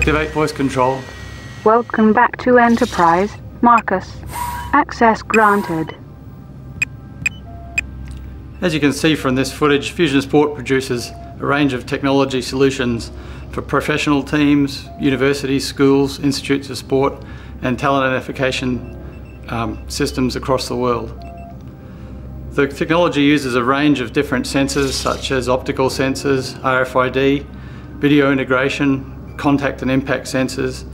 Activate voice control. Welcome back to Enterprise. Marcus. Access granted. As you can see from this footage, Fusion Sport produces a range of technology solutions for professional teams, universities, schools, institutes of sport, and talent identification systems across the world. The technology uses a range of different sensors such as optical sensors, RFID, video integration, contact and impact sensors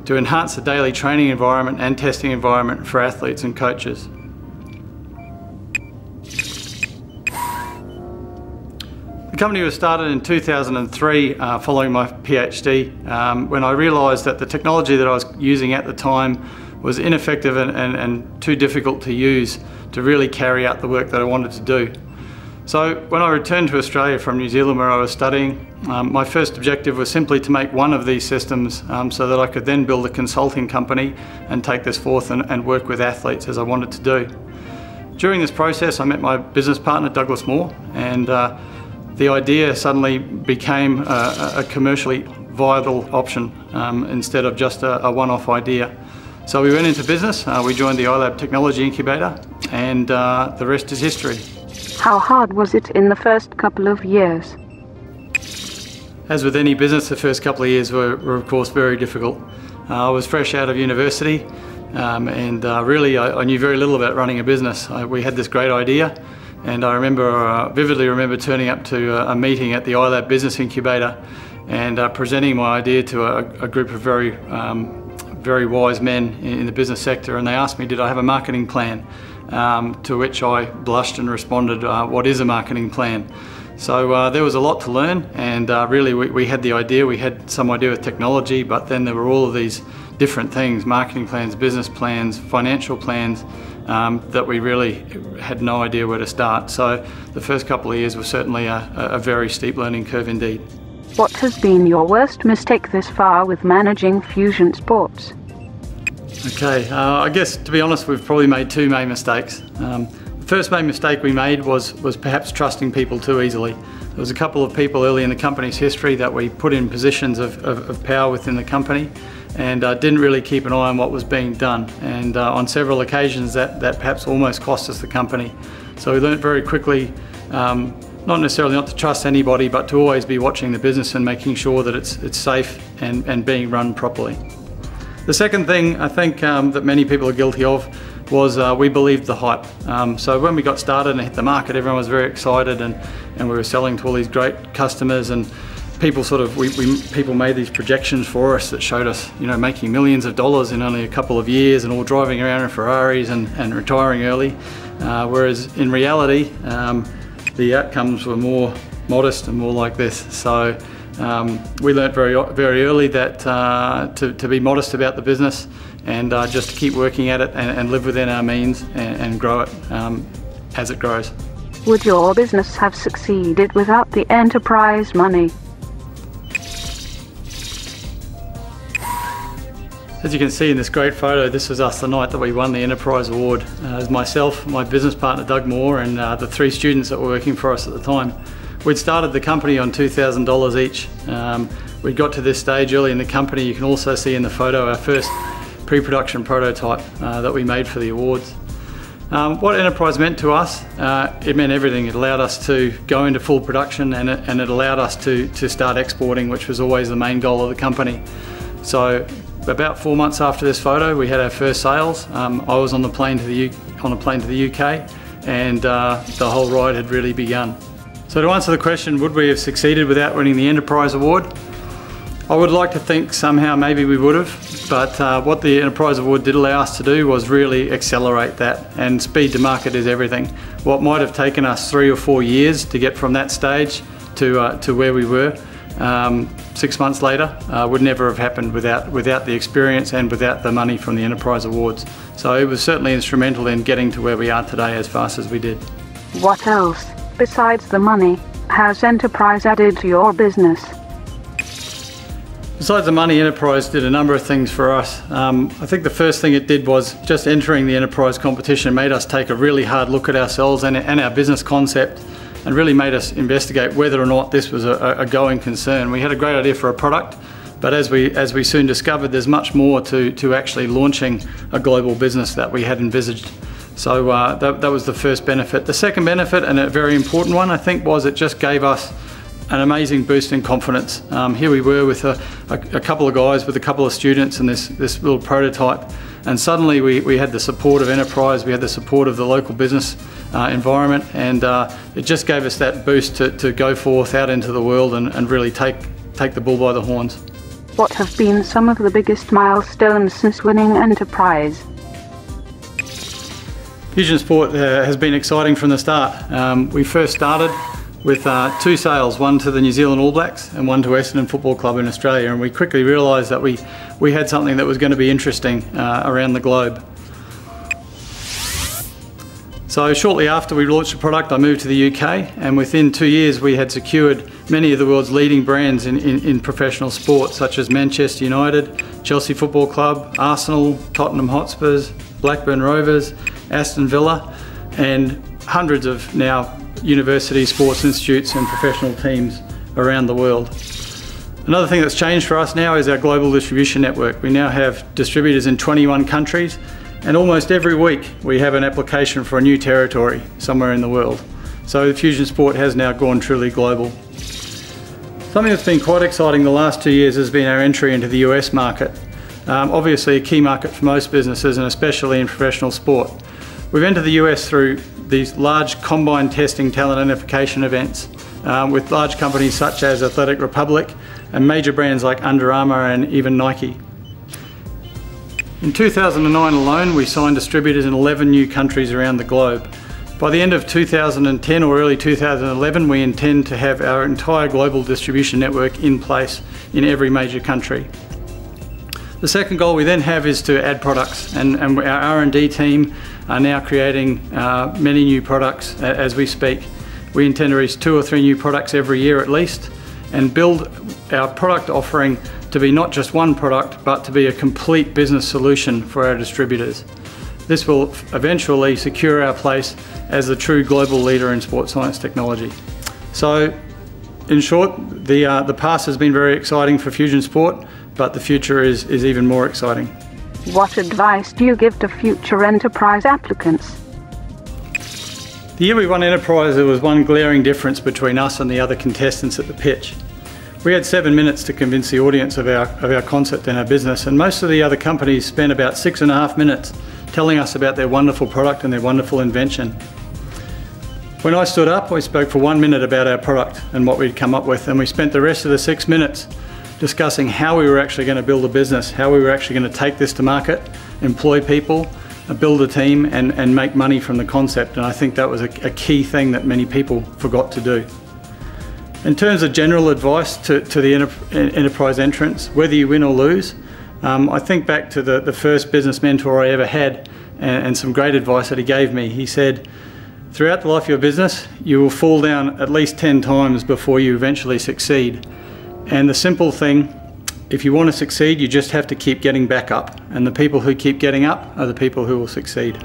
to enhance the daily training environment and testing environment for athletes and coaches. The company was started in 2003 following my PhD when I realised that the technology that I was using at the time was ineffective and too difficult to use to really carry out the work that I wanted to do. So when I returned to Australia from New Zealand where I was studying, my first objective was simply to make one of these systems so that I could then build a consulting company and take this forth and work with athletes as I wanted to do. During this process I met my business partner Douglas Moore, and the idea suddenly became a commercially viable option instead of just a one-off idea. So we went into business, we joined the iLab Technology Incubator, and the rest is history. How hard was it in the first couple of years? As with any business, the first couple of years were of course very difficult. I was fresh out of university and really I knew very little about running a business. We had this great idea, and I vividly remember turning up to a meeting at the iLab Business Incubator and presenting my idea to a group of very wise men in the business sector, and they asked me did I have a marketing plan, to which I blushed and responded, what is a marketing plan? So there was a lot to learn, and really we had the idea, we had some idea of technology, but then there were all of these different things, marketing plans, business plans, financial plans, that we really had no idea where to start. So the first couple of years were certainly a very steep learning curve indeed. What has been your worst mistake this far with managing Fusion Sports? Okay, I guess to be honest we've probably made two main mistakes. The first main mistake we made was perhaps trusting people too easily. There was a couple of people early in the company's history that we put in positions of power within the company and didn't really keep an eye on what was being done, and on several occasions that perhaps almost cost us the company. So we learned very quickly not necessarily not to trust anybody, but to always be watching the business and making sure that it's safe and being run properly. The second thing I think that many people are guilty of was we believed the hype. So when we got started and hit the market, everyone was very excited, and we were selling to all these great customers, and people people made these projections for us that showed us, you know, making millions of dollars in only a couple of years and all driving around in Ferraris and retiring early, whereas in reality the outcomes were more modest and more like this. So we learnt very early that to be modest about the business and just to keep working at it and live within our means and grow it as it grows. Would your business have succeeded without the Enterprise money? As you can see in this great photo, this was us the night that we won the Enterprise Award. It was myself, my business partner Doug Moore, and the three students that were working for us at the time. We'd started the company on $2,000 each. We got to this stage early in the company. You can also see in the photo our first pre-production prototype that we made for the awards. What Enterprise meant to us, it meant everything. It allowed us to go into full production, and it allowed us to start exporting, which was always the main goal of the company. So about 4 months after this photo, we had our first sales. I was on a plane to the UK, and the whole ride had really begun. So to answer the question, would we have succeeded without winning the Enterprise Award? I would like to think somehow maybe we would have, but what the Enterprise Award did allow us to do was really accelerate that, and speed to market is everything. What might have taken us 3 or 4 years to get from that stage to where we were 6 months later would never have happened without the experience and without the money from the Enterprise Awards. So it was certainly instrumental in getting to where we are today as fast as we did. What else, besides the money, has Enterprise added to your business? Besides the money, Enterprise did a number of things for us. I think the first thing it did was just entering the Enterprise competition made us take a really hard look at ourselves and our business concept, and really made us investigate whether or not this was a going concern. We had a great idea for a product, But as we soon discovered, there's much more to actually launching a global business that we had envisaged. So that was the first benefit. The second benefit, and a very important one, I think, was it just gave us an amazing boost in confidence. Here we were with a couple of guys, with a couple of students, and this little prototype, and suddenly we had the support of Enterprise, we had the support of the local business environment, and it just gave us that boost to go forth out into the world and really take the bull by the horns. What have been some of the biggest milestones since winning Enterprize? Fusion Sport has been exciting from the start. We first started with 2 sales, one to the New Zealand All Blacks and one to Essendon Football Club in Australia, and we quickly realised that we had something that was going to be interesting around the globe. So shortly after we launched the product, I moved to the UK, and within 2 years we had secured many of the world's leading brands in professional sport, such as Manchester United, Chelsea Football Club, Arsenal, Tottenham Hotspurs, Blackburn Rovers, Aston Villa, and hundreds of now university sports institutes and professional teams around the world. Another thing that's changed for us now is our global distribution network. We now have distributors in 21 countries, and almost every week we have an application for a new territory somewhere in the world. So Fusion Sport has now gone truly global. Something that's been quite exciting the last 2 years has been our entry into the US market. Obviously a key market for most businesses, and especially in professional sport. We've entered the US through these large combine testing talent identification events with large companies such as Athletic Republic and major brands like Under Armour and even Nike. In 2009 alone, we signed distributors in 11 new countries around the globe. By the end of 2010 or early 2011, we intend to have our entire global distribution network in place in every major country. The second goal we then have is to add products, and our R&D team are now creating many new products as we speak. We intend to release 2 or 3 new products every year at least, and build our product offering to be not just one product, but to be a complete business solution for our distributors. This will eventually secure our place as the true global leader in sports science technology. So, in short, the past has been very exciting for Fusion Sport, but the future is even more exciting. What advice do you give to future Enterprise applicants? The year we won Enterprise, there was one glaring difference between us and the other contestants at the pitch. We had 7 minutes to convince the audience of our concept and our business, and most of the other companies spent about 6.5 minutes telling us about their wonderful product and their wonderful invention. When I stood up, I spoke for 1 minute about our product and what we'd come up with, and we spent the rest of the 6 minutes discussing how we were actually going to build a business, how we were actually going to take this to market, employ people, build a team, and make money from the concept. And I think that was a key thing that many people forgot to do. In terms of general advice to the Enterprise entrants, whether you win or lose, I think back to the first business mentor I ever had, and some great advice that he gave me. He said, throughout the life of your business, you will fall down at least 10 times before you eventually succeed. And the simple thing, if you want to succeed, you just have to keep getting back up. And the people who keep getting up are the people who will succeed.